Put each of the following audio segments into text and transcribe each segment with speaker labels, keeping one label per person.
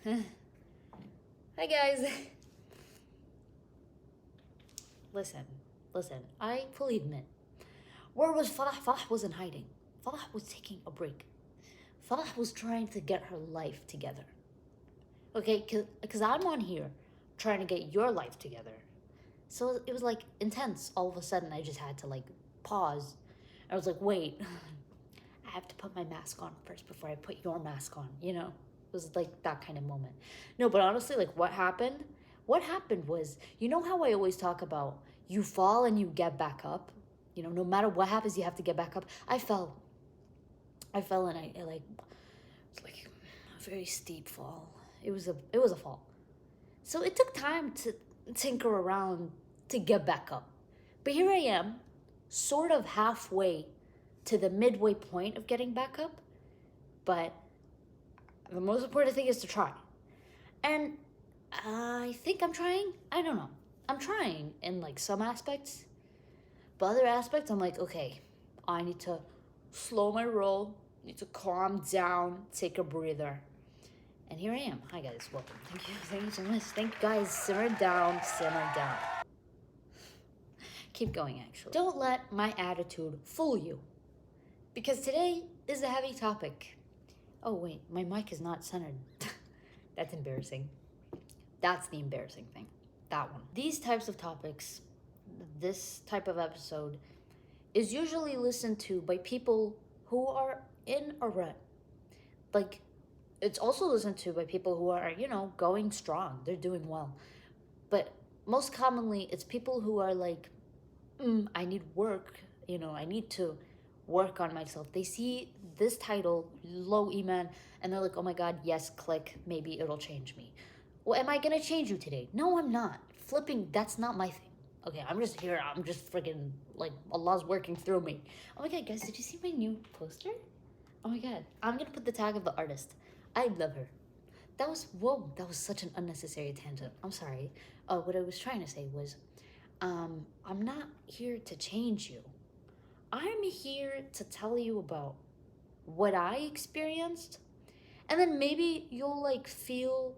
Speaker 1: Hi guys. Listen, I fully admit. Where was Farah? Farah wasn't hiding. Farah was taking a break. Farah was trying to get her life together. Okay, because I'm on here trying to get your life together. So it was like intense. All of a sudden, I just had to like pause. I was like, wait, I have to put my mask on first before I put your mask on, you know? It was like that kind of moment. No, but honestly, like what happened? What happened was, you know how I always talk about you fall and you get back up? You know, no matter what happens, you have to get back up. I fell. And I like, it's like a very steep fall. It was a fall. So it took time to tinker around to get back up. But here I am, sort of halfway to the midway point of getting back up. But the most important thing is to try. And I think I'm trying. I don't know. I'm trying in like some aspects. But other aspects, I'm like, okay, I need to slow my roll, need to calm down, take a breather. And here I am. Hi guys, welcome. Thank you so much. Thank you guys. Simmer down. Keep going, actually. Don't let my attitude fool you. Because today is a heavy topic. Oh wait, my mic is not centered. That's embarrassing. That's the embarrassing thing. That one. These types of topics, this type of episode, is usually listened to by people who are in a rut. Like, it's also listened to by people who are, going strong. They're doing well. But most commonly, it's people who are like, I need work. I need to work on myself. They see this title, low iman, and they're like, oh my God, yes, click. Maybe it'll change me. Well, am I going to change you today? No, I'm not. Flipping, that's not my thing. Okay, I'm just here. I'm just freaking, like, Allah's working through me. Oh my God, guys, did you see my new poster? Oh my God. I'm going to put the tag of the artist. I love her. That was such an unnecessary tangent. I'm sorry. What I was trying to say was, I'm not here to change you. I'm here to tell you about what I experienced, and then maybe you'll like feel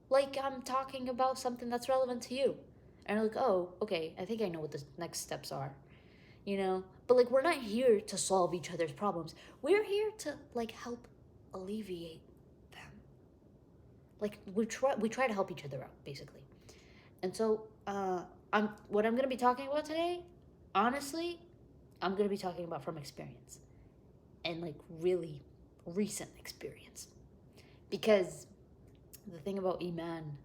Speaker 1: like I'm talking about something that's relevant to you. And you're like, oh, okay, I think I know what the next steps are, But like, we're not here to solve each other's problems. We're here to like help alleviate them. Like we try to help each other out, basically. And so, what I'm gonna be talking about today, honestly, I'm gonna be talking about from experience, and like really recent experience, because the thing about iman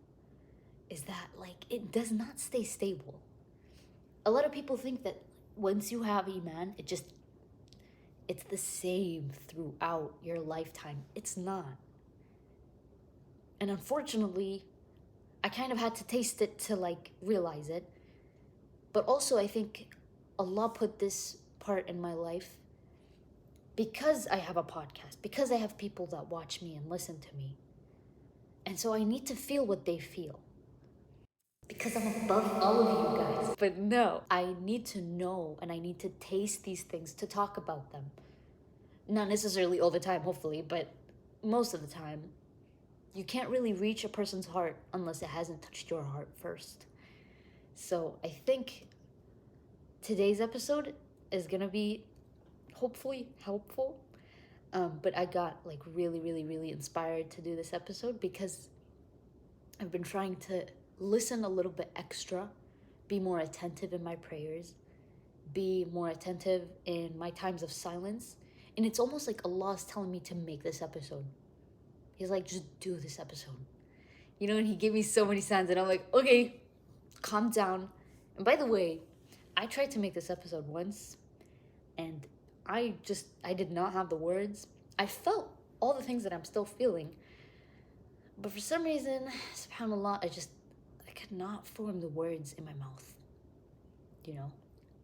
Speaker 1: is that like it does not stay stable. A lot of people think that once you have iman, it's the same throughout your lifetime. It's not. And unfortunately, I kind of had to taste it to like realize it. But also I think Allah put this part in my life because I have a podcast, because I have people that watch me and listen to me. And so I need to feel what they feel. Because I'm above all of you guys. But no, I need to know and I need to taste these things to talk about them. Not necessarily all the time, hopefully, but most of the time. You can't really reach a person's heart unless it hasn't touched your heart first. So I think today's episode is gonna be hopefully helpful. But I got like really, really, really inspired to do this episode because I've been trying to listen a little bit extra, be more attentive in my prayers, be more attentive in my times of silence. And it's almost like Allah is telling me to make this episode. He's like, just do this episode. And he gave me so many signs and I'm like, okay, calm down. And by the way, I tried to make this episode once and I did not have the words. I felt all the things that I'm still feeling. But for some reason, subhanAllah, I could not form the words in my mouth.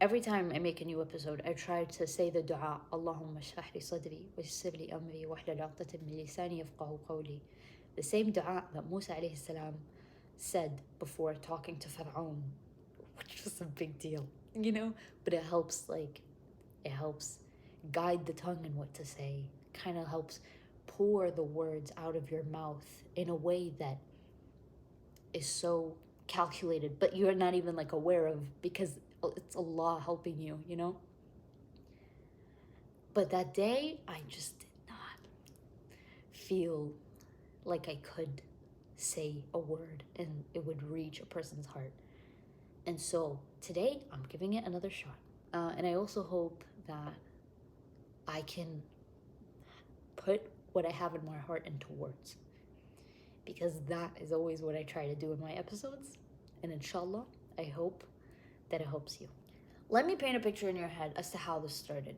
Speaker 1: Every time I make a new episode, I try to say the dua, Allahumma shrah li sadri, wa yassir li amri, wahlul 'uqdatan min lisani yafqahu qawli. The same dua that Musa alayhi salam said before talking to Fir'aun, which was a big deal, But it helps guide the tongue and what to say. Kind of helps pour the words out of your mouth in a way that is so calculated, but you're not even like aware of, because it's Allah helping you, you know? But that day, I just did not feel like I could say a word and it would reach a person's heart. And so today, I'm giving it another shot. And I also hope that I can put what I have in my heart into words, because that is always what I try to do in my episodes. And inshallah, I hope that it helps you. Let me paint a picture in your head as to how this started.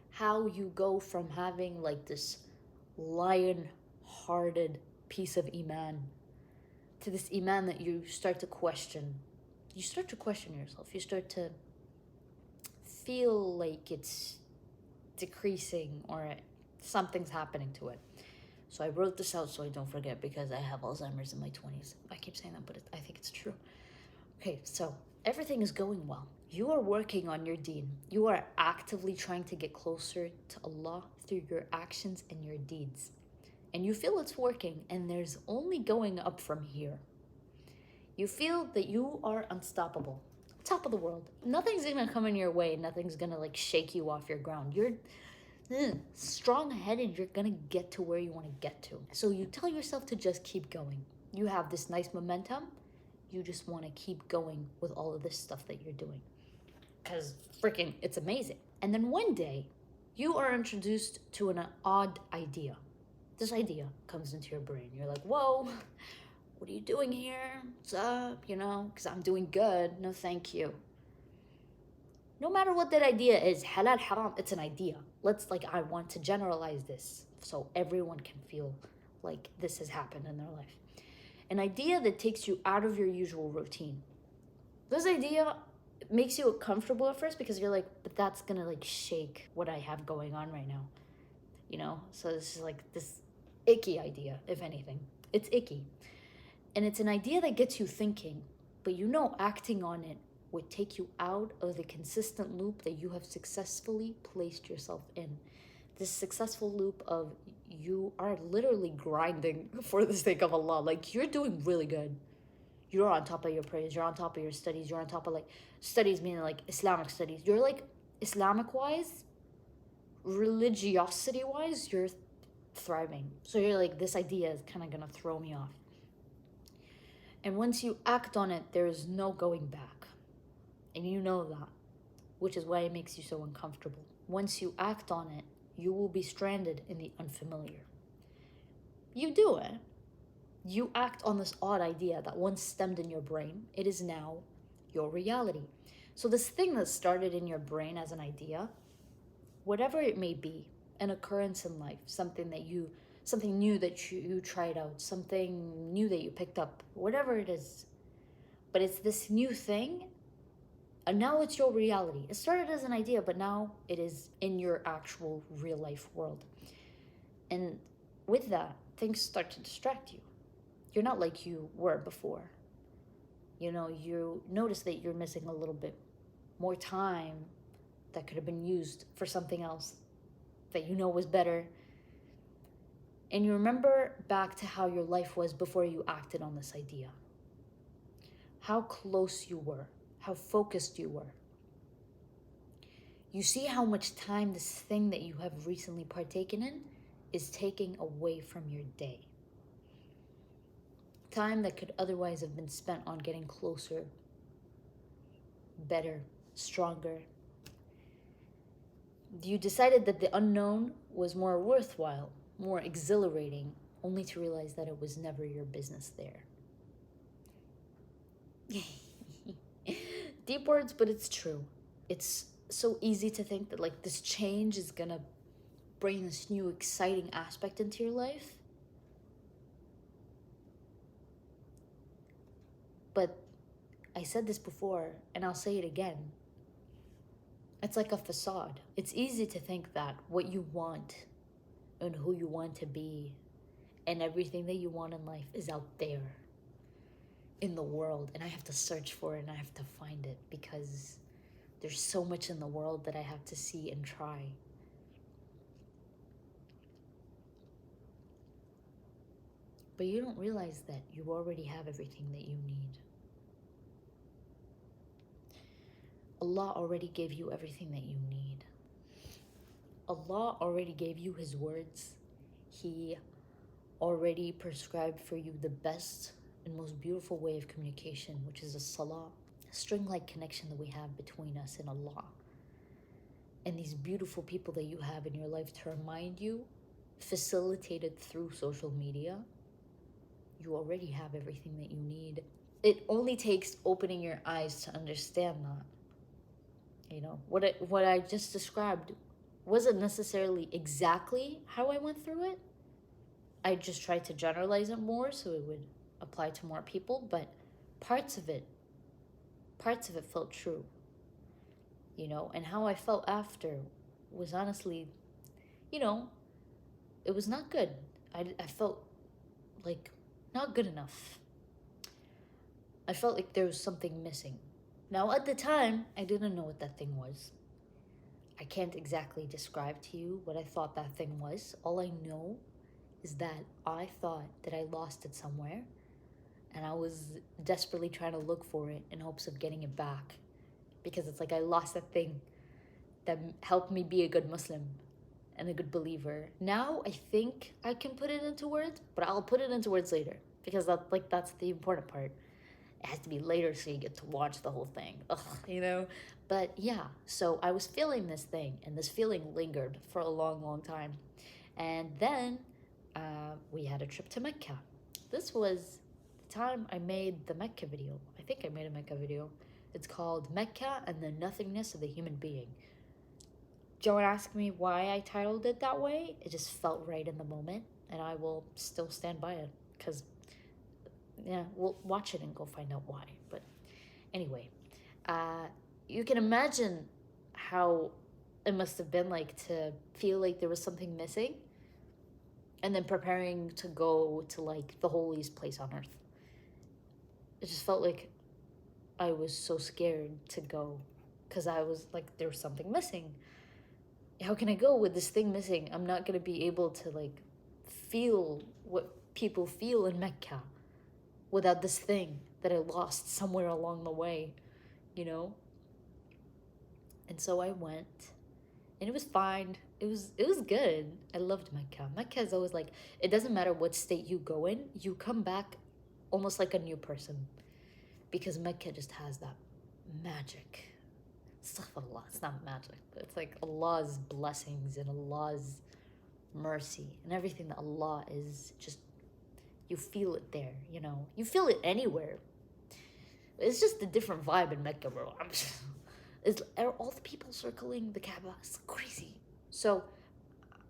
Speaker 1: How you go from having like this lion-hearted piece of iman to this iman that you start to question. You start to question yourself. You start to feel like it's decreasing or something's happening to it. So I wrote this out so I don't forget, because I have Alzheimer's in my 20s. I keep saying that, but I think it's true. Okay, so everything is going well. You are working on your deen. You are actively trying to get closer to Allah through your actions and your deeds. And you feel it's working, and there's only going up from here. You feel that you are unstoppable. Top of the world. Nothing's gonna come in your way. Nothing's gonna like shake you off your ground. You're strong-headed. You're gonna get to where you want to get to. So you tell yourself to just keep going. You have this nice momentum. You just want to keep going with all of this stuff that you're doing, because freaking it's amazing. And then one day you are introduced to an odd idea. This idea comes into your brain. You're like, whoa, what are you doing here? What's up? You know, because I'm doing good. No, thank you. No matter what that idea is, halal, haram, it's an idea. I want to generalize this so everyone can feel like this has happened in their life. An idea that takes you out of your usual routine. This idea makes you comfortable at first because you're like, but that's gonna like shake what I have going on right now. You know? So this is like this icky idea, if anything. It's icky. And it's an idea that gets you thinking, but you know acting on it would take you out of the consistent loop that you have successfully placed yourself in. This successful loop of you are literally grinding for the sake of Allah. Like, you're doing really good. You're on top of your prayers. You're on top of your studies. You're on top of, like, studies meaning, like, Islamic studies. You're, like, Islamic-wise, religiosity-wise, you're thriving. So you're like, this idea is kind of going to throw me off. And once you act on it, there is no going back. And you know that, which is why it makes you so uncomfortable. Once you act on it, you will be stranded in the unfamiliar. You do it. You act on this odd idea that once stemmed in your brain. It is now your reality. So this thing that started in your brain as an idea, whatever it may be, an occurrence in life, something new that you tried out, something new that you picked up, whatever it is. But it's this new thing, and now it's your reality. It started as an idea, but now it is in your actual real life world. And with that, things start to distract you. You're not like you were before. You know, you notice that you're missing a little bit more time that could have been used for something else that you know was better. And you remember back to how your life was before you acted on this idea. How close you were, how focused you were. You see how much time this thing that you have recently partaken in is taking away from your day. Time that could otherwise have been spent on getting closer, better, stronger. You decided that the unknown was more worthwhile, more exhilarating, only to realize that it was never your business there. Deep words, but it's true. It's so easy to think that like this change is gonna bring this new exciting aspect into your life. But I said this before, and I'll say it again. It's like a facade. It's easy to think that what you want and who you want to be and everything that you want in life is out there in the world, and I have to search for it and I have to find it because there's so much in the world that I have to see and try. But you don't realize that you already have everything that you need. Allah already gave you everything that you need. Allah already gave you His words. He already prescribed for you the best and most beautiful way of communication, which is a salah, a string-like connection that we have between us and Allah. And these beautiful people that you have in your life to remind you, facilitated through social media, you already have everything that you need. It only takes opening your eyes to understand that. You know, what I just described wasn't necessarily exactly how I went through it. I just tried to generalize it more so it would apply to more people, but parts of it felt true. You know, and how I felt after was honestly, you know, it was not good. I felt like not good enough. I felt like there was something missing. Now, at the time, I didn't know what that thing was. I can't exactly describe to you what I thought that thing was. All I know is that I thought that I lost it somewhere, and I was desperately trying to look for it in hopes of getting it back, because it's like I lost that thing that helped me be a good Muslim and a good believer. Now I think I can put it into words, but I'll put it into words later, because that's the important part. It has to be later so you get to watch the whole thing. Ugh, you know? But yeah, so I was feeling this thing, and this feeling lingered for a long, long time. And then we had a trip to Mecca. This was the time I made the Mecca video. I think I made a Mecca video. It's called Mecca and the Nothingness of the Human Being. Don't ask me why I titled it that way. It just felt right in the moment, and I will still stand by it, because yeah, we'll watch it and go find out why. But anyway, you can imagine how it must have been like to feel like there was something missing, and then preparing to go to like the holiest place on earth. It just felt like I was so scared to go, because I was like, there's something missing. How can I go with this thing missing? I'm not going to be able to like feel what people feel in Mecca without this thing that I lost somewhere along the way, you know? And so I went, and it was fine. It was good. I loved Mecca. Mecca is always like, it doesn't matter what state you go in, you come back almost like a new person, because Mecca just has that magic. Astaghfirullah, it's not magic, but it's like Allah's blessings and Allah's mercy and everything that Allah is. Just, you feel it there, you know? You feel it anywhere. It's just a different vibe in Mecca, bro. Are all the people circling the Kaaba? It's crazy. So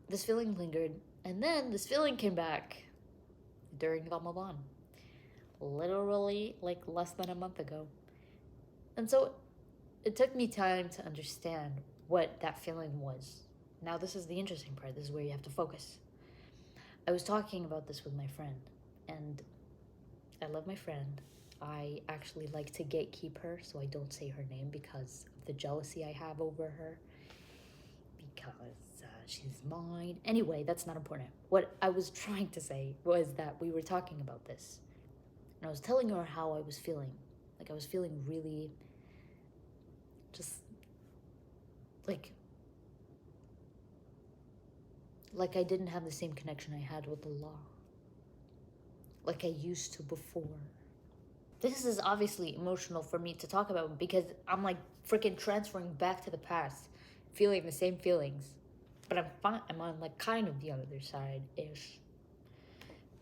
Speaker 1: this feeling lingered, and then this feeling came back during Ramadan. Literally like less than a month ago. And so it took me time to understand what that feeling was. Now this is the interesting part. This is where you have to focus. I was talking about this with my friend, and I love my friend. I actually like to gatekeep her, so I don't say her name because of the jealousy I have over her, because she's mine. Anyway, that's not important. What I was trying to say was that we were talking about this, and I was telling her how I was feeling. Like, I was feeling really just like I didn't have the same connection I had with Allah like I used to before. This is obviously emotional for me to talk about, because I'm like freaking transferring back to the past, feeling the same feelings. But I'm fine. I'm on like kind of the other side-ish.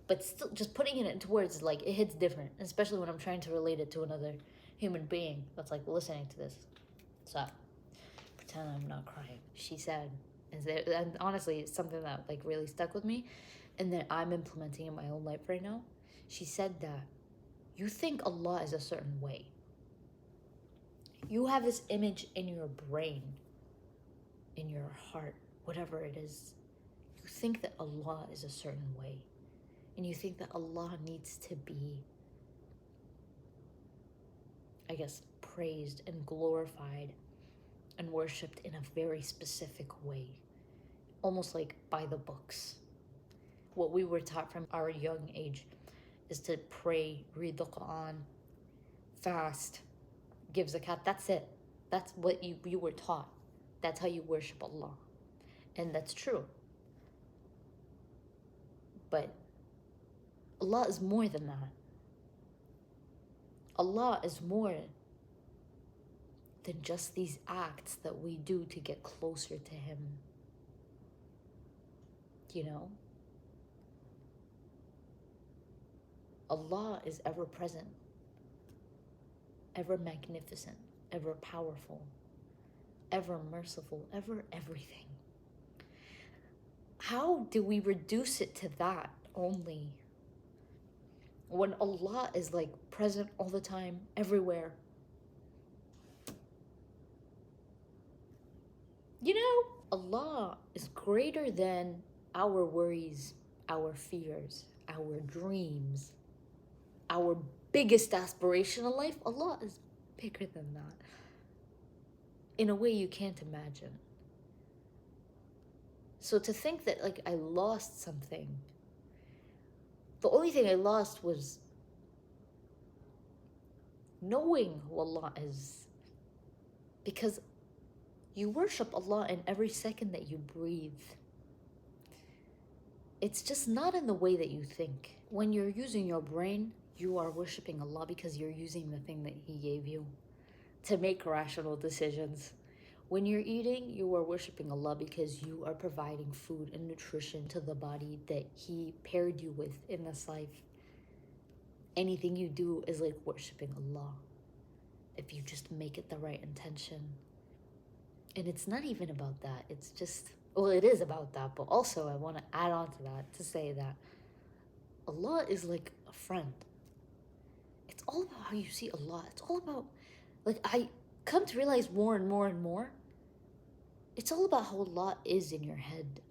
Speaker 1: But still, just putting it into words, like, it hits different, especially when I'm trying to relate it to another human being that's like listening to this. So, pretend I'm not crying. She said, and honestly, it's something that like really stuck with me, and that I'm implementing in my own life right now. She said that you think Allah is a certain way. You have this image in your brain, in your heart, whatever it is. You think that Allah is a certain way. And you think that Allah needs to be, I guess, praised and glorified and worshipped in a very specific way. Almost like by the books. What we were taught from our young age. is to pray, read the Quran, fast, give zakat. That's it. That's what you were taught. That's how you worship Allah. And that's true. But Allah is more than that. Allah is more than just these acts that we do to get closer to Him. You know? Allah is ever present, ever magnificent, ever powerful, ever merciful, ever everything. How do we reduce it to that only? When Allah is like present all the time, everywhere. You know, Allah is greater than our worries, our fears, our dreams, our biggest aspiration in life. Allah is bigger than that. In a way you can't imagine. So to think that like I lost something, the only thing I lost was knowing who Allah is. Because you worship Allah in every second that you breathe. It's just not in the way that you think. When you're using your brain, you are worshiping Allah because you're using the thing that He gave you to make rational decisions. When you're eating, you are worshiping Allah because you are providing food and nutrition to the body that He paired you with in this life. Anything you do is like worshiping Allah if you just make it the right intention. And it's not even about that. It's just, well, it is about that, but also I want to add on to that to say that Allah is like a friend. It's all about how you see Allah. It's all about, like, I come to realize more and more and more, it's all about how Allah is in your head.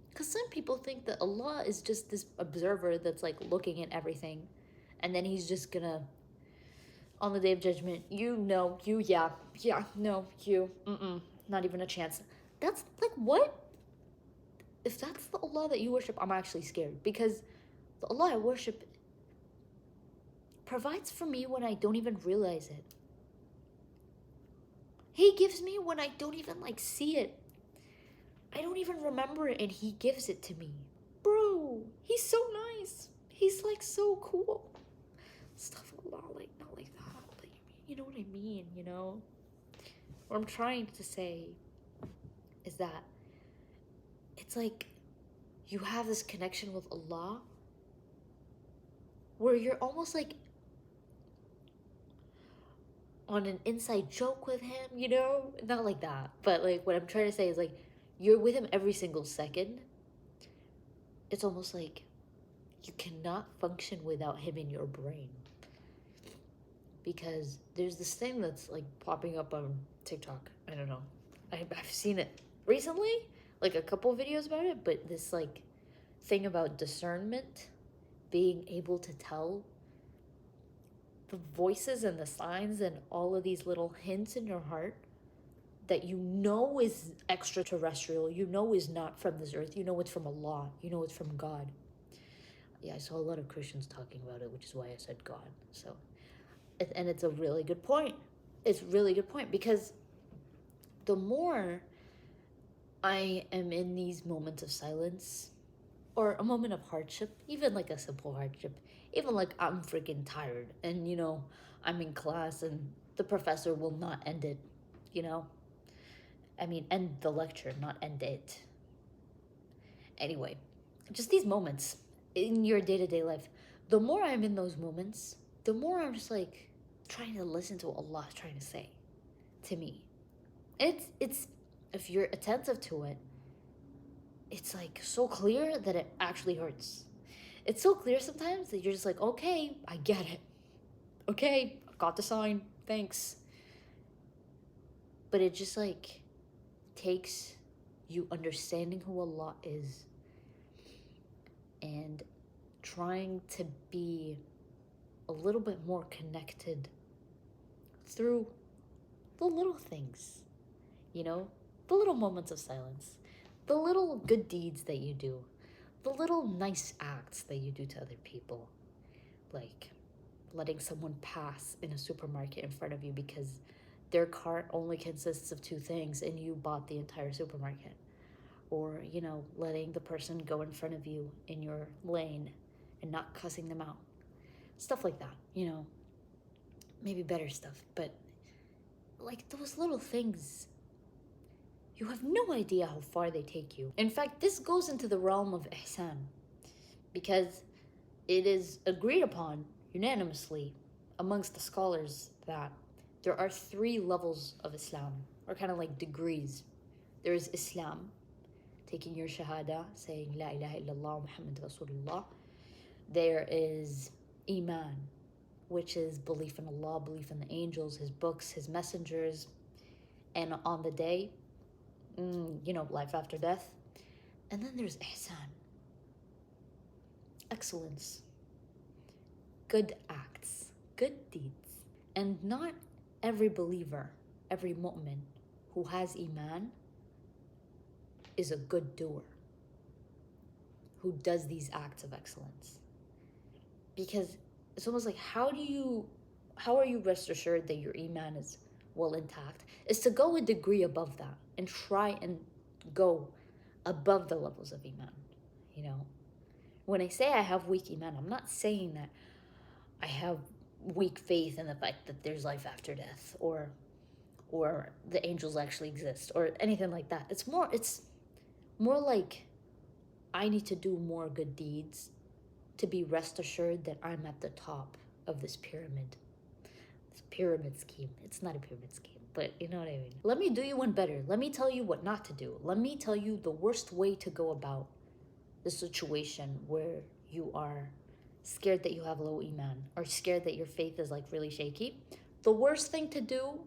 Speaker 1: Because some people think that Allah is just this observer that's like looking at everything, and then He's just gonna, on the Day of Judgment, not even a chance. That's like, what? If that's the Allah that you worship, I'm actually scared. Because the Allah I worship provides for me when I don't even realize it. He gives me when I don't even like see it. I don't even remember it and He gives it to me. Bro, He's so nice. He's like so cool. Stuff Allah, like not like that. Like, you know what I mean, you know? What I'm trying to say is that it's like you have this connection with Allah where you're almost like on an inside joke with Him, you know? Not like that, but like what I'm trying to say is like you're with Him every single second. It's almost like you cannot function without Him in your brain. Because there's this thing that's like popping up on TikTok. I don't know. I've seen it recently, like a couple videos about it, but this like thing about discernment, being able to tell the voices and the signs and all of these little hints in your heart that you know is extraterrestrial, you know is not from this earth, you know it's from Allah, you know it's from God. Yeah, I saw a lot of Christians talking about it, which is why I said God. So, and it's a really good point. It's a really good point because the more I am in these moments of silence or a moment of hardship, even like a simple hardship, even like I'm freaking tired and, you know, I'm in class and the professor will not end it, you know? I mean, end the lecture, not end it. Anyway, just these moments in your day-to-day life, the more I'm in those moments, the more I'm just like trying to listen to what Allah is trying to say to me. It's if you're attentive to it, it's like so clear that it actually hurts. It's so clear sometimes that you're just like, okay, I get it. Okay, I got the sign, thanks. But it just like takes you understanding who Allah is and trying to be a little bit more connected through the little things, you know, the little moments of silence, the little good deeds that you do, the little nice acts that you do to other people. like letting someone pass in a supermarket in front of you because their cart only consists of two things and you bought the entire supermarket. Or, letting the person go in front of you in your lane and not cussing them out. Stuff like that, maybe better stuff. But like those little things, you have no idea how far they take you. In fact, this goes into the realm of ihsan because it is agreed upon unanimously amongst the scholars that there are 3 levels of Islam, or kind of like degrees. There is Islam, taking your shahada, saying La ilaha illallah Muhammad Rasulullah. There is iman, which is belief in Allah, belief in the angels, His books, His messengers, and on the day, life after death. And then there's ihsan, excellence, good acts, good deeds. And not every believer, every mu'min who has iman is a good doer, who does these acts of excellence. Because it's almost like, how are you rest assured that your iman is well intact? Is to go a degree above that and try and go above the levels of iman. When I say I have weak iman, I'm not saying that I have weak faith in the fact that there's life after death or the angels actually exist or anything like that. It's more like I need to do more good deeds to be rest assured that I'm at the top of this pyramid. This pyramid scheme. It's not a pyramid scheme, but you know what I mean. Let me do you one better. Let me tell you what not to do. Let me tell you the worst way to go about the situation where you are scared that you have low iman or scared that your faith is like really shaky. The worst thing to do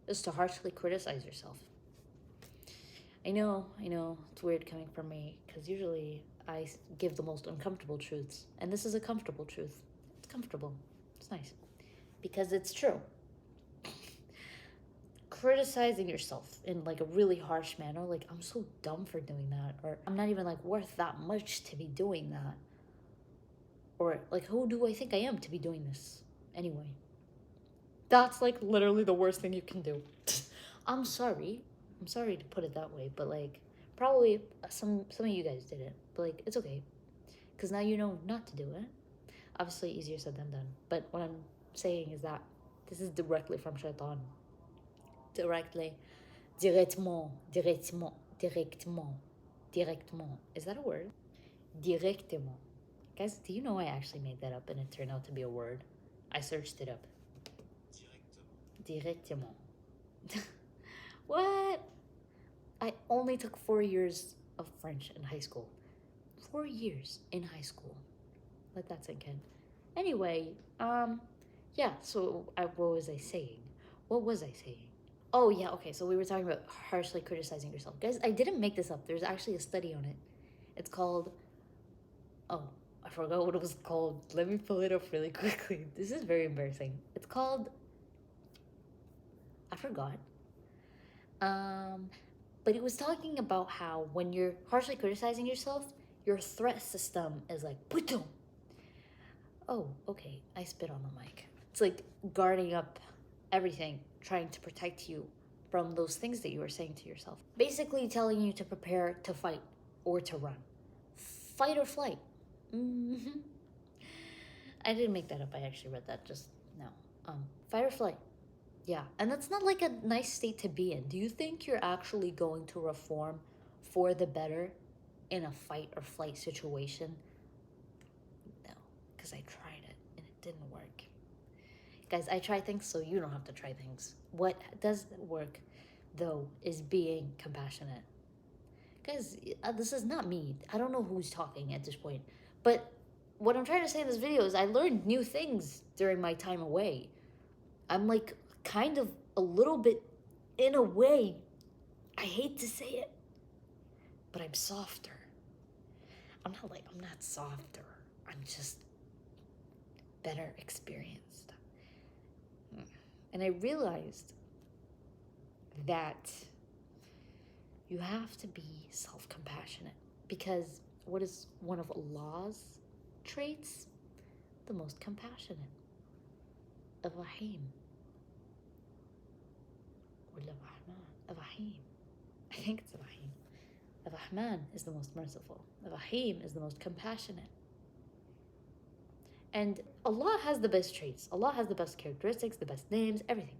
Speaker 1: is to harshly criticize yourself. I know, it's weird coming from me because usually I give the most uncomfortable truths. And this is a comfortable truth. It's comfortable. It's nice. Because it's true. Criticizing yourself in like a really harsh manner, like I'm so dumb for doing that, or I'm not even like worth that much to be doing that, or like who do I think I am to be doing this anyway? That's like literally the worst thing you can do. I'm sorry to put it that way, but like probably some of you guys did it, but like it's okay because now you know not to do it. Obviously easier said than done, but what I'm saying is that this is directly from shaitan. Directement. Is that a word? Directement. Guys, do you know I actually made that up and it turned out to be a word? I searched it up. Directement. What? I only took 4 years of French in high school. 4 years in high school. Let that sink in. Anyway, yeah, so what was I saying? Oh, yeah, okay, so we were talking about harshly criticizing yourself. Guys, I didn't make this up. There's actually a study on it. It's called... Oh, I forgot what it was called. Let me pull it up really quickly. This is very embarrassing. It's called... I forgot. But it was talking about how when you're harshly criticizing yourself, your threat system is like... Putum! Oh, okay, I spit on the mic. It's like guarding up everything, trying to protect you from those things that you were saying to yourself. Basically telling you to prepare to fight or to run. Fight or flight. Mm-hmm. I didn't make that up. I actually read that just now. Fight or flight. Yeah, and that's not like a nice state to be in. Do you think you're actually going to reform for the better in a fight or flight situation? No, because I tried it and it didn't work. Guys, I try things so you don't have to try things. What does work, though, is being compassionate. Guys, this is not me. I don't know who's talking at this point. But what I'm trying to say in this video is I learned new things during my time away. I'm like kind of a little bit, in a way, I hate to say it, but I'm softer. I'm not softer. I'm just better experienced. And I realized that you have to be self-compassionate because what is one of Allah's traits? the most compassionate. Ar-Rahim. Or Ar-Rahman. Ar-Rahim. I think it's Ar-Rahim. Ar-Rahman is the most merciful. Ar-Rahim is the most compassionate. And Allah has the best traits. Allah has the best characteristics, the best names, everything.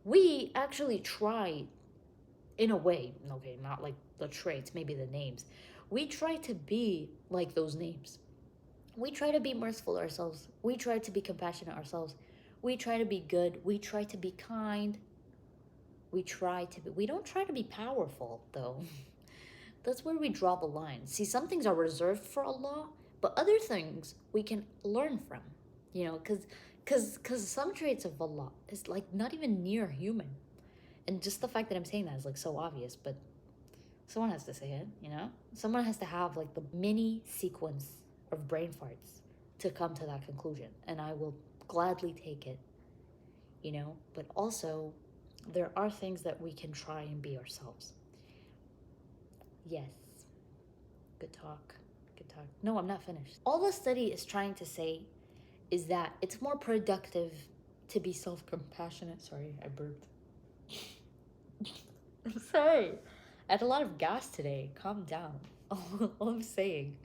Speaker 1: We actually try, in a way, okay, not like the traits, maybe the names. We try to be like those names. We try to be merciful ourselves. We try to be compassionate ourselves. We try to be good. We try to be kind. We don't try to be powerful, though. That's where we draw the line. See, some things are reserved for Allah, but other things we can learn from, because some traits of Allah is like not even near human. And just the fact that I'm saying that is like so obvious, but someone has to say it, Someone has to have like the mini sequence of brain farts to come to that conclusion. And I will gladly take it, But also, there are things that we can try and be ourselves. Yes. Good talk. No, I'm not finished. All the study is trying to say is that it's more productive to be self-compassionate. Sorry, I burped. I'm sorry. I had a lot of gas today. Calm down. All I'm saying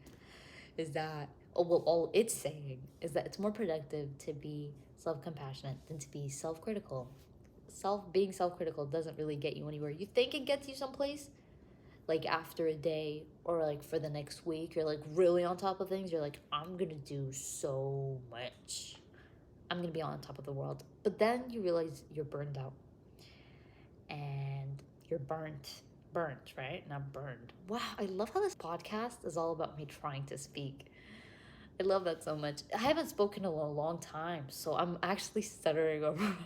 Speaker 1: is that, all it's saying is that it's more productive to be self-compassionate than to be self-critical. Being self-critical doesn't really get you anywhere. You think it gets you someplace? Like after a day or like for the next week, you're like really on top of things. You're like, I'm going to do so much. I'm going to be on top of the world. But then you realize you're burned out. And you're burnt, right? Not burned. Wow, I love how this podcast is all about me trying to speak. I love that so much. I haven't spoken in a long time, so I'm actually stuttering over.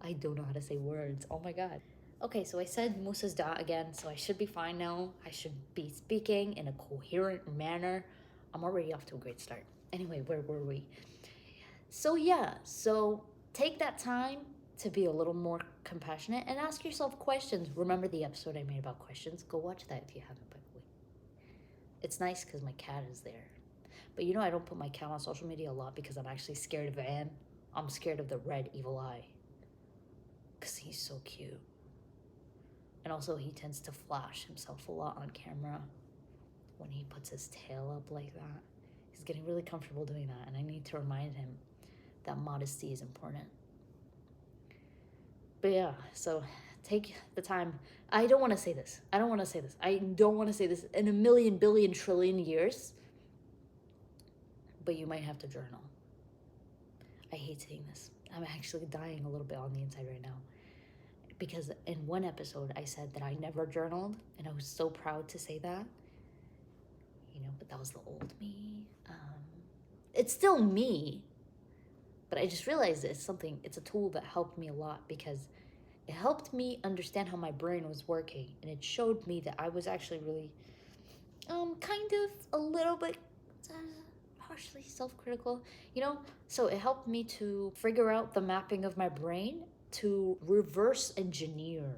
Speaker 1: I don't know how to say words. Oh my God. Okay, so I said Musa's dua again, so I should be fine now. I should be speaking in a coherent manner. I'm already off to a great start. Anyway, where were we? So take that time to be a little more compassionate and ask yourself questions. Remember the episode I made about questions? Go watch that if you haven't, by the way. It's nice because my cat is there. But I don't put my cat on social media a lot because I'm actually scared of Van. I'm scared of the red evil eye. Because he's so cute. And also he tends to flash himself a lot on camera when he puts his tail up like that. He's getting really comfortable doing that, and I need to remind him that modesty is important. But yeah, so take the time. I don't want to say this. I don't want to say this in a million, billion, trillion years. But you might have to journal. I hate saying this. I'm actually dying a little bit on the inside right now. Because in one episode, I said that I never journaled, and I was so proud to say that. But that was the old me. It's still me, but I just realized it's a tool that helped me a lot because it helped me understand how my brain was working, and it showed me that I was actually really, kind of a little bit partially self-critical, So it helped me to figure out the mapping of my brain to reverse engineer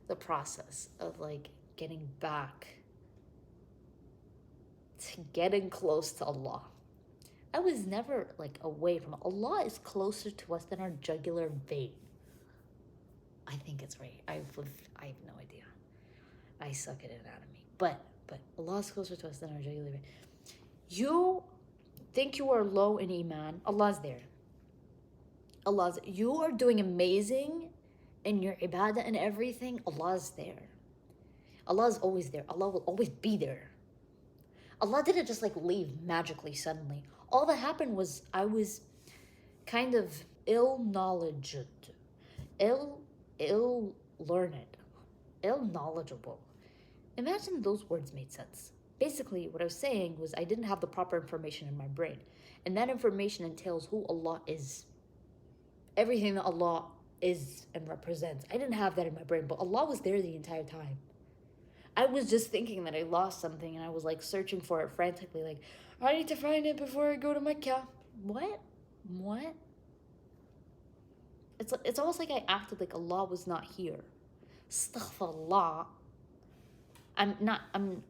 Speaker 1: the process of like getting back to getting close to Allah. I was never like away from Allah. Is closer to us than our jugular vein. I think it's right. I have no idea. I suck at anatomy. But Allah is closer to us than our jugular vein. You think you are low in iman, Allah's there. You are doing amazing in your ibadah and everything, Allah's there. Allah is always there. Allah will always be there. Allah didn't just like leave magically suddenly. All that happened was I was kind of ill-knowledgeable. Imagine those words made sense. Basically, what I was saying was I didn't have the proper information in my brain. And that information entails who Allah is. Everything that Allah is and represents. I didn't have that in my brain, but Allah was there the entire time. I was just thinking that I lost something, and I was like searching for it frantically, like, I need to find it before I go to Mecca. What? It's almost like I acted like Allah was not here. Astaghfirullah. I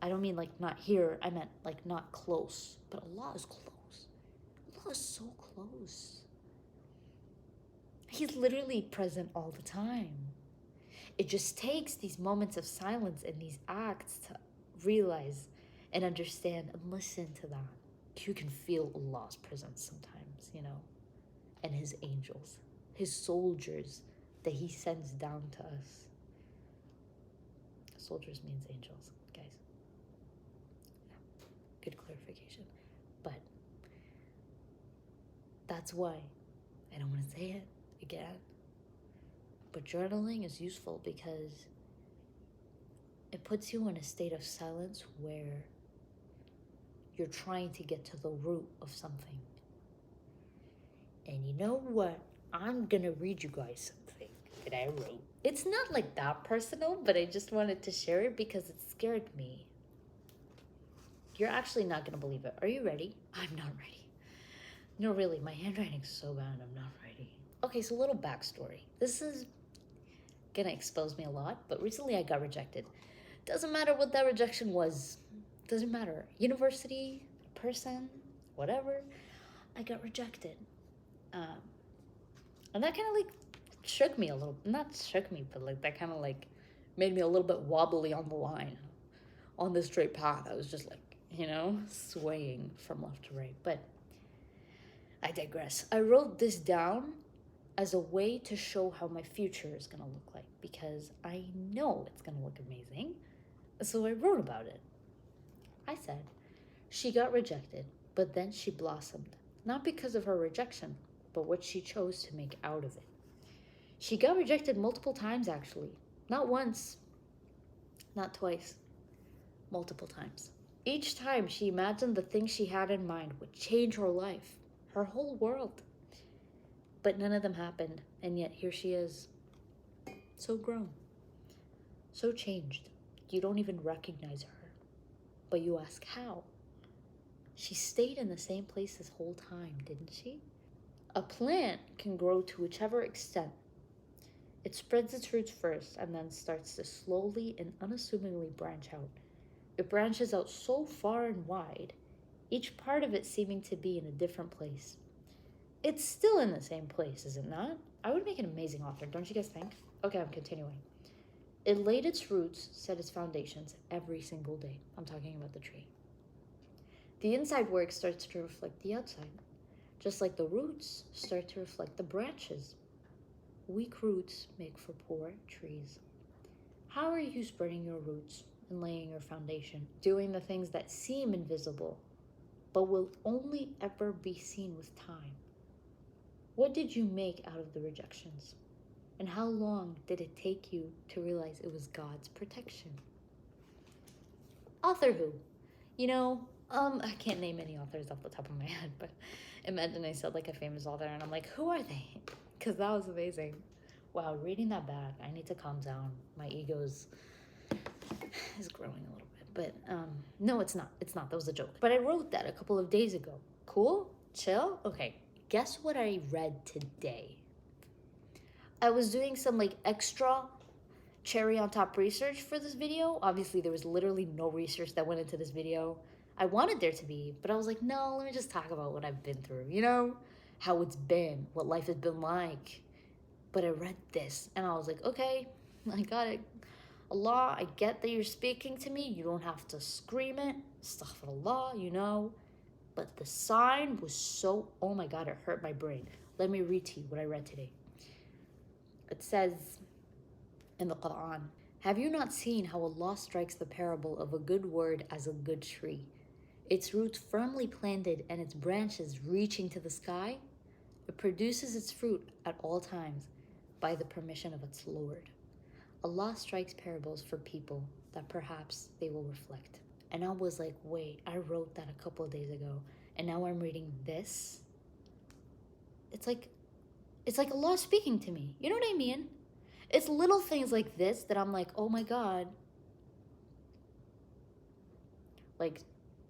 Speaker 1: don't mean like not here, I meant like not close. But Allah is close. Allah is so close. He's literally present all the time. It just takes these moments of silence and these acts to realize and understand and listen to that. You can feel Allah's presence sometimes, and his angels, his soldiers that he sends down to us. Soldiers means angels, guys. Yeah, good clarification. But that's why I don't want to say it again. But journaling is useful because it puts you in a state of silence where you're trying to get to the root of something. And you know what? I'm gonna read you guys something that I wrote. It's not like that personal, but I just wanted to share it because it scared me. You're actually not gonna believe it. Are you ready? I'm not ready. No, really, my handwriting's so bad, I'm not ready. Okay, so a little backstory. This is gonna expose me a lot, but recently I got rejected. Doesn't matter what that rejection was. Doesn't matter. University, person, whatever. I got rejected. And that kind of shook me a little. Not shook me, but that kind of made me a little bit wobbly on the line. On the straight path, I was just swaying from left to right. But I digress. I wrote this down as a way to show how my future is going to look like, because I know it's going to look amazing. So I wrote about it. I said, she got rejected, but then she blossomed. Not because of her rejection, but what she chose to make out of it. She got rejected multiple times, actually. Not once, not twice, multiple times. Each time she imagined the thing she had in mind would change her life, her whole world. But none of them happened, and yet here she is, so grown, so changed. You don't even recognize her, but you ask how. She stayed in the same place this whole time, didn't she? A plant can grow to whichever extent. It spreads its roots first and then starts to slowly and unassumingly branch out. It branches out so far and wide, each part of it seeming to be in a different place. It's still in the same place, is it not? I would make an amazing author, don't you guys think? Okay, I'm continuing. It laid its roots, set its foundations every single day. I'm talking about the tree. The inside work starts to reflect the outside, just like the roots start to reflect the branches. Weak roots make for poor trees. How are you spreading your roots and laying your foundation, doing the things that seem invisible, but will only ever be seen with time? What did you make out of the rejections? And how long did it take you to realize it was God's protection? Author who? I can't name any authors off the top of my head, but imagine I said a famous author and I'm like, who are they? Because that was amazing. Wow, reading that back, I need to calm down. My ego is growing a little bit. But no, it's not. That was a joke. But I wrote that a couple of days ago. Cool? Chill? Okay. Guess what I read today? I was doing some extra cherry on top research for this video. Obviously, there was literally no research that went into this video. I wanted there to be, but I was like, no, let me just talk about what I've been through, how it's been, what life has been like. But I read this and I was like, okay, I got it. Allah, I get that you're speaking to me. You don't have to scream it. Astaghfirullah, But the sign was so, oh my God, it hurt my brain. Let me read to you what I read today. It says in the Quran, have you not seen how Allah strikes the parable of a good word as a good tree? Its roots firmly planted and its branches reaching to the sky? It produces its fruit at all times by the permission of its Lord. Allah strikes parables for people that perhaps they will reflect. And I was like, wait, I wrote that a couple of days ago, and now I'm reading this. It's like Allah speaking to me. You know what I mean? It's little things like this that I'm like, oh my God.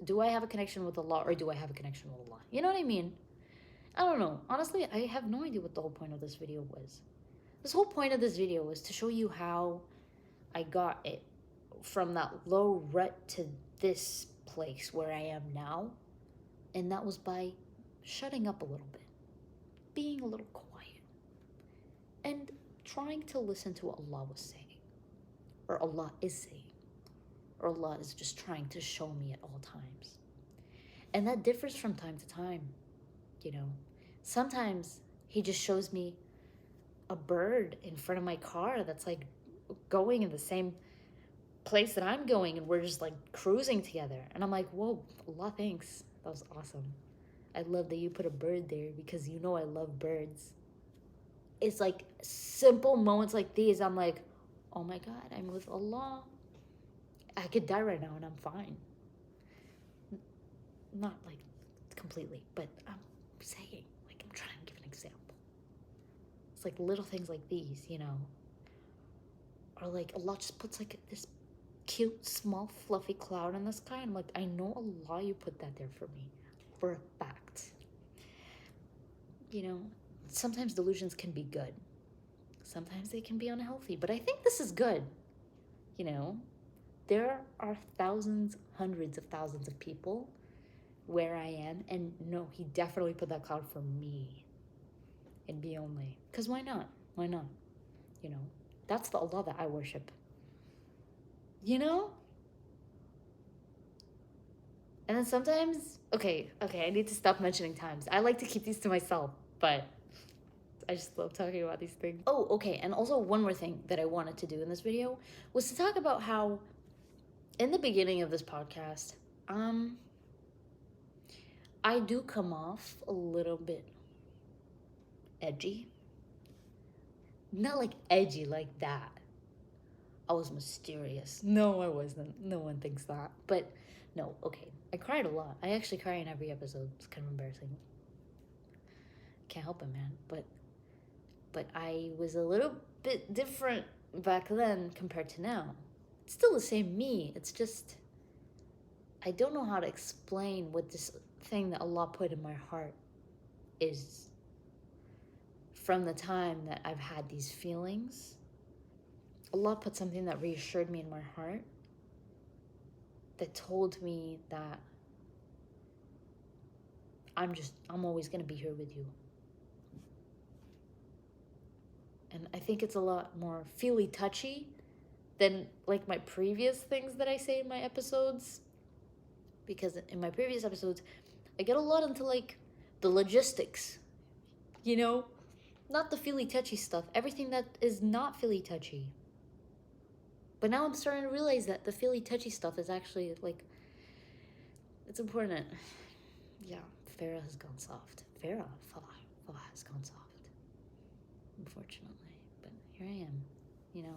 Speaker 1: Do I have a connection with Allah or do I have a connection with Allah? You know what I mean? I don't know. Honestly, I have no idea what the whole point of this video was. This whole point of this video was to show you how I got it from that low rut to this place where I am now. And that was by shutting up a little bit, being a little quiet, and trying to listen to what Allah was saying, or Allah is saying, or Allah is just trying to show me at all times. And that differs from time to time, you know. Sometimes He just shows me a bird in front of my car that's like going in the same place that I'm going, and we're just like cruising together. And I'm like, whoa, Allah, thanks. That was awesome. I love that you put a bird there because you know I love birds. It's like simple moments like these. I'm like, oh my God, I'm with Allah. I could die right now and I'm fine. Not like completely, but I'm saying, like, I'm trying to give an example. It's like little things like these, you know. Or like Allah just puts like this cute, small, fluffy cloud in the sky. And I'm like, I know Allah, you put that there for me. For a fact. You know, sometimes delusions can be good. Sometimes they can be unhealthy. But I think this is good. You know, there are thousands, hundreds of thousands of people where I am. And no, He definitely put that cloud for me. And me only. Because why not? Why not? You know, that's the Allah that I worship. You know? And then sometimes, okay, I need to stop mentioning times. I like to keep these to myself, but I just love talking about these things. Oh, okay, and also one more thing that I wanted to do in this video was to talk about how in the beginning of this podcast, I do come off a little bit edgy. Not like edgy like that. I was mysterious. No, I wasn't. No one thinks that. But no, okay. I cried a lot. I actually cry in every episode. It's kind of embarrassing. Can't help it, man. But I was a little bit different back then compared to now. It's still the same me. It's just, I don't know how to explain what this thing that Allah put in my heart is. From the time that I've had these feelings, Allah put something that reassured me in my heart, that told me that I'm always going to be here with you. And I think it's a lot more feely touchy than like my previous things that I say in my episodes. Because in my previous episodes, I get a lot into like the logistics, you know? Not the feely touchy stuff, everything that is not feely touchy. But now I'm starting to realize that the feely touchy stuff is actually like, it's important. Yeah, Farah has gone soft. Farah has gone soft. Unfortunately. But here I am. You know,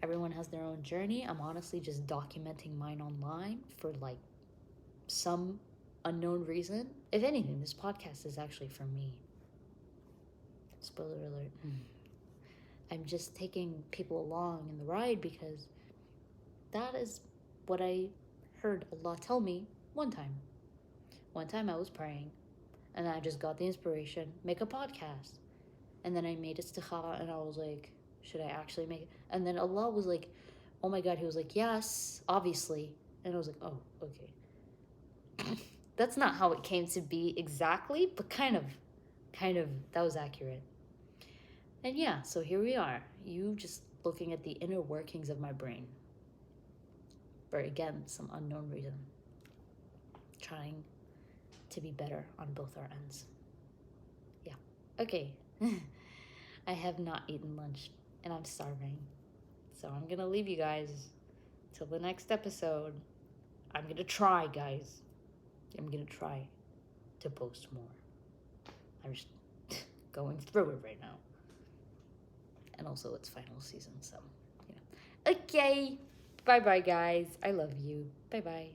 Speaker 1: everyone has their own journey. I'm honestly just documenting mine online for like some unknown reason. If anything, this podcast is actually for me. Spoiler alert. I'm just taking people along in the ride because that is what I heard Allah tell me one time. One time I was praying and I just got the inspiration, make a podcast. And then I made istikhara and I was like, should I actually make it? And then Allah was like, oh my God. He was like, yes, obviously. And I was like, oh, okay. That's not how it came to be exactly, but kind of, that was accurate. And yeah, so here we are. You just looking at the inner workings of my brain. For again, some unknown reason. Trying to be better on both our ends. Yeah. Okay. I have not eaten lunch and I'm starving. So I'm going to leave you guys till the next episode. I'm going to try, guys. I'm going to try to post more. I'm just going through it right now. And also it's final season, so, you know. Okay. Bye-bye, guys. I love you. Bye-bye.